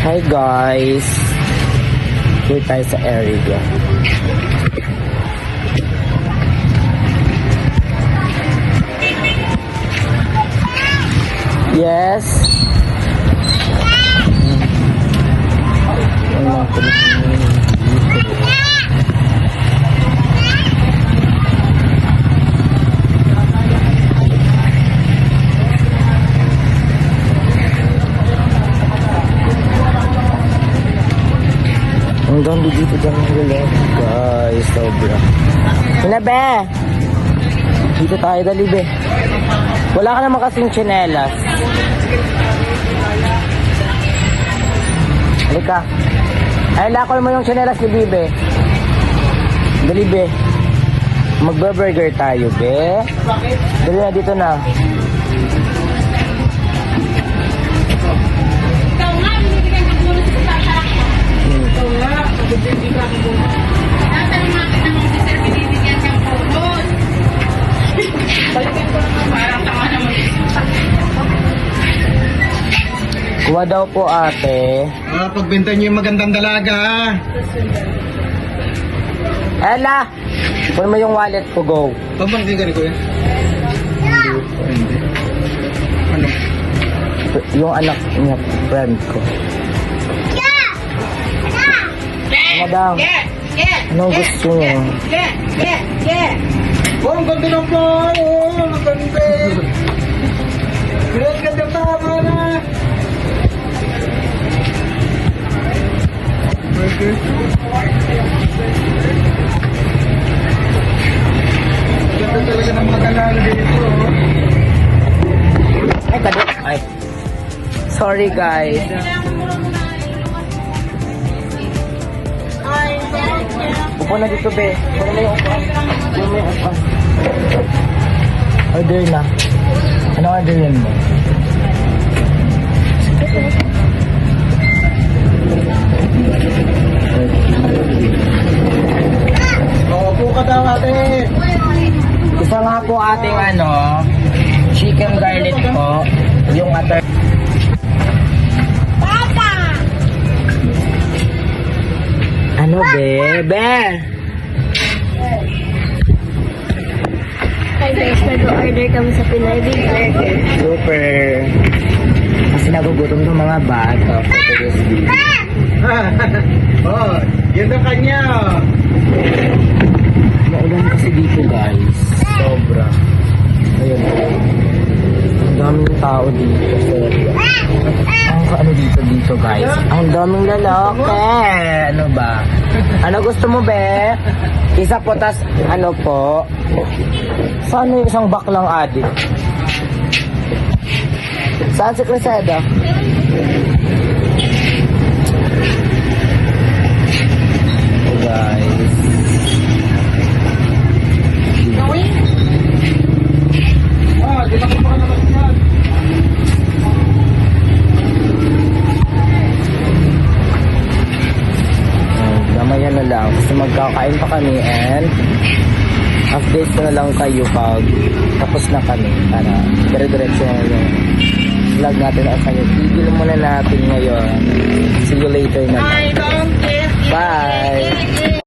Hi guys! Here tayo sa area. Yes! Ang ganda dito dyan ng ulit. Guys, sobra. Sinabe! Dito tayo, dali be. Wala ka naman kasing tsinelas. Halika. Ay, lakol mo yung tsinelas ni Bibe. Dali be. Magbe-burger tayo, be. Dali na, dito na. Kuha daw po ate. Pagbenta niyo yung magandang dalaga. Ella! Kuha mo yung wallet ko, go. Pabangkin ka ni kuya? Hindi. Ano? Yung anak niya, friend ko. Madam, anong gusto niyo? Oh, ang ganda ng bahay. Oh, ang ganda. Ang ganda tama na. Okay. Ganda talaga ng mga dalaga dito. Ay, kadot. Ay. Sorry, guys. Upo na dito, be. Upo na yung upuan. Upo na yung upuan. Order na. Ano orderin mo? Opo ka daw ate. Isa nga po ating chicken garlic po. Yung atar. Ano, bebe? Hi guys, nag-order kami sa Pinoy Big Burger. Super. Kasi nagugutom ng mga bata. For this video. Oh, yun ang kanya. Maulan kasi dito, guys. Sobra. Ayun. Ang daming tao dito. Seryo. Ang ano dito, guys. Ang daming lalaki. Ano ba? Ano gusto mo, be? Isa po, tas ano po? Saan yung isang baklang adik? Saan si Cresceda? Guys. Di ba ka naman yan? Damayan na lang kasi magkakain pa kami and update ko na lang kayo pag tapos na kami para dire-diretso na yung vlog natin at kayo. Tigil muna natin ngayon. See you later na lang. Bye!